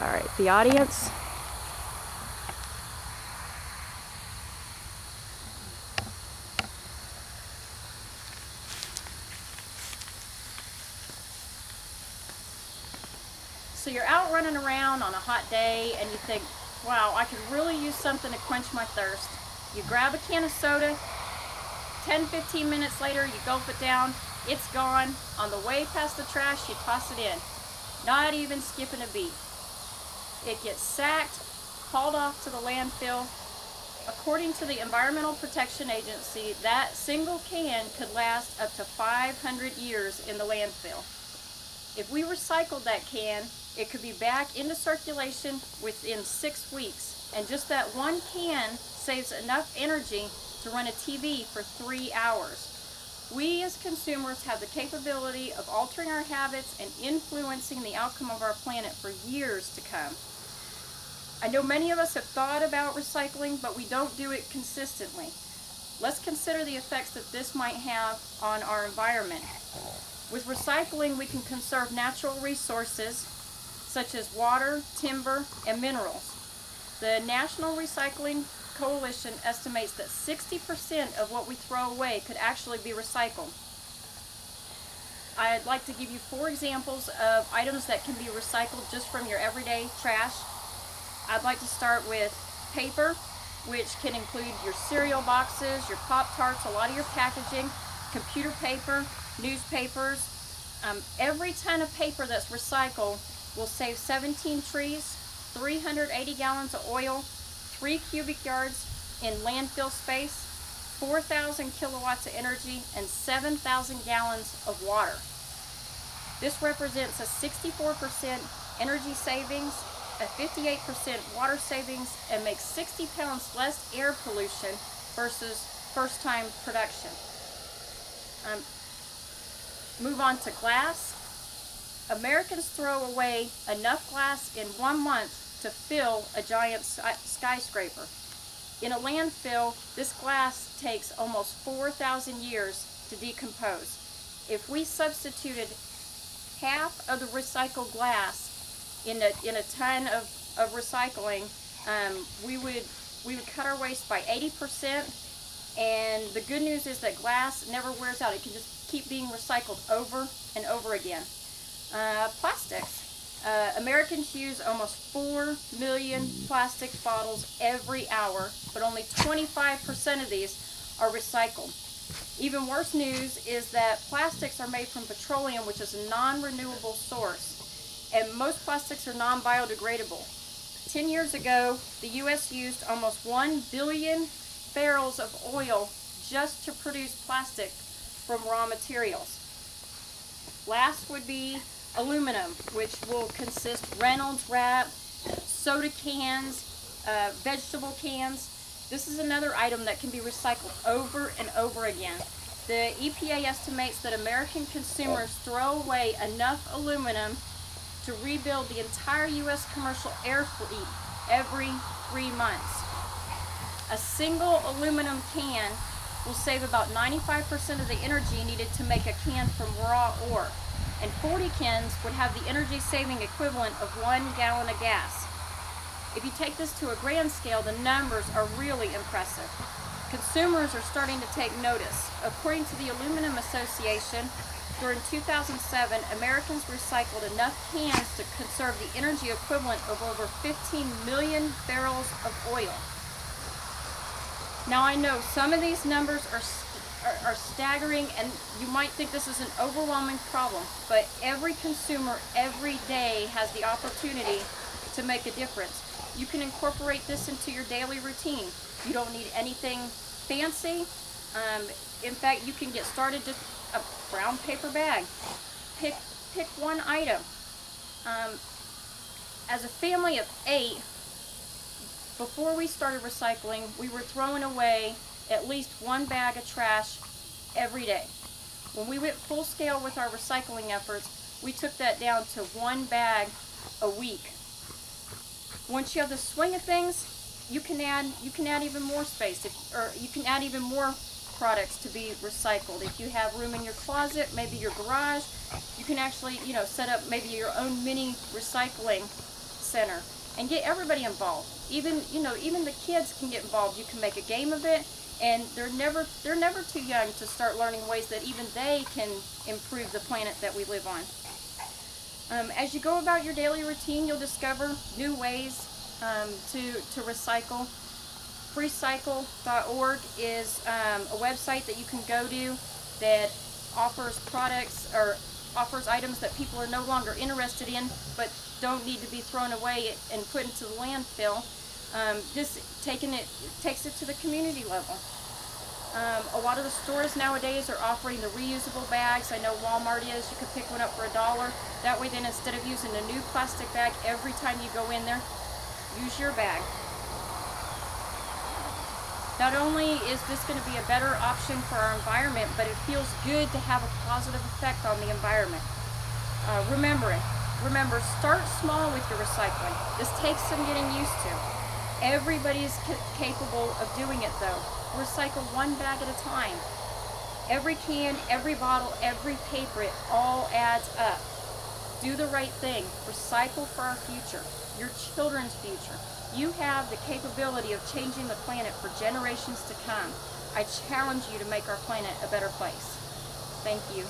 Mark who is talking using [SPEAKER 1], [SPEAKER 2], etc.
[SPEAKER 1] All right, the audience. So you're out running around on a hot day and you think, wow, I could really use something to quench my thirst. You grab a can of soda, 10-15 minutes later you gulp it down, it's gone. On the way past the trash, you toss it in, not even skipping a beat. It gets sacked, hauled off to the landfill. According to the Environmental Protection Agency, that single can could last up to 500 years in the landfill. If we recycled that can, it could be back into circulation within 6 weeks. And just that one can saves enough energy to run a TV for 3 hours. We as consumers have the capability of altering our habits and influencing the outcome of our planet for years to come. I know many of us have thought about recycling, but we don't do it consistently. Let's consider the effects that this might have on our environment. With recycling, we can conserve natural resources such as water, timber, and minerals. The National Recycling Coalition estimates that 60% of what we throw away could actually be recycled. I'd like to give you 4 examples of items that can be recycled just from your everyday trash. I'd like to start with paper, which can include your cereal boxes, your Pop-Tarts, a lot of your packaging, computer paper, newspapers. Every ton of paper that's recycled will save 17 trees, 380 gallons of oil, 3 cubic yards in landfill space, 4,000 kilowatts of energy, and 7,000 gallons of water. This represents a 64% energy savings, a 58% water savings, and makes 60 pounds less air pollution versus first-time production. Move on to glass. Americans throw away enough glass in 1 month to fill a giant skyscraper. In a landfill, this glass takes almost 4,000 years to decompose. If we substituted half of the recycled glass in a ton of recycling, we would cut our waste by 80%. And the good news is that glass never wears out. It can just keep being recycled over and over again. Plastics. Americans use almost 4 million plastic bottles every hour, but only 25% of these are recycled. Even worse news is that plastics are made from petroleum, which is a non-renewable source, and most plastics are non-biodegradable. 10 years ago, the U.S. used almost 1 billion barrels of oil just to produce plastic from raw materials. Last would be aluminum, which will consist Reynolds wrap, soda cans, vegetable cans. This is another item that can be recycled over and over again. The EPA estimates that American consumers throw away enough aluminum to rebuild the entire U.S. commercial air fleet every 3 months. A single aluminum can will save about 95% of the energy needed to make a can from raw ore, and 40 cans would have the energy saving equivalent of 1 gallon of gas. If you take this to a grand scale, the numbers are really impressive. Consumers are starting to take notice. According to the Aluminum Association, during 2007, Americans recycled enough cans to conserve the energy equivalent of over 15 million barrels of oil. Now I know some of these numbers are staggering, and you might think this is an overwhelming problem, but every consumer every day has the opportunity to make a difference. You can incorporate this into your daily routine. You don't need anything fancy. In fact, you can get started just a brown paper bag. Pick one item. As a family of 8, before we started recycling, we were throwing away at least 1 bag of trash every day. When we went full scale with our recycling efforts, we took that down to 1 bag a week. Once you have the swing of things, you can add even more space, or you can add even more products to be recycled. If you have room in your closet, maybe your garage, you can actually, set up maybe your own mini recycling center and get everybody involved. Even, you know, even the kids can get involved. You can make a game of it, and they're never too young to start learning ways that even they can improve the planet that we live on. As you go about your daily routine, you'll discover new ways to recycle. Freecycle.org is a website that you can go to that offers products or offers items that people are no longer interested in but don't need to be thrown away and put into the landfill. This takes it to the community level. A lot of the stores nowadays are offering the reusable bags. I know Walmart is. You could pick one up for $1. That way then, instead of using a new plastic bag every time you go in there, use your bag. Not only is this going to be a better option for our environment, but it feels good to have a positive effect on the environment. Remember, start small with your recycling. This takes some getting used to. Everybody's capable of doing it though. Recycle one bag at a time. Every can, every bottle, every paper, it all adds up. Do the right thing. Recycle for our future, your children's future. You have the capability of changing the planet for generations to come. I challenge you to make our planet a better place. Thank you.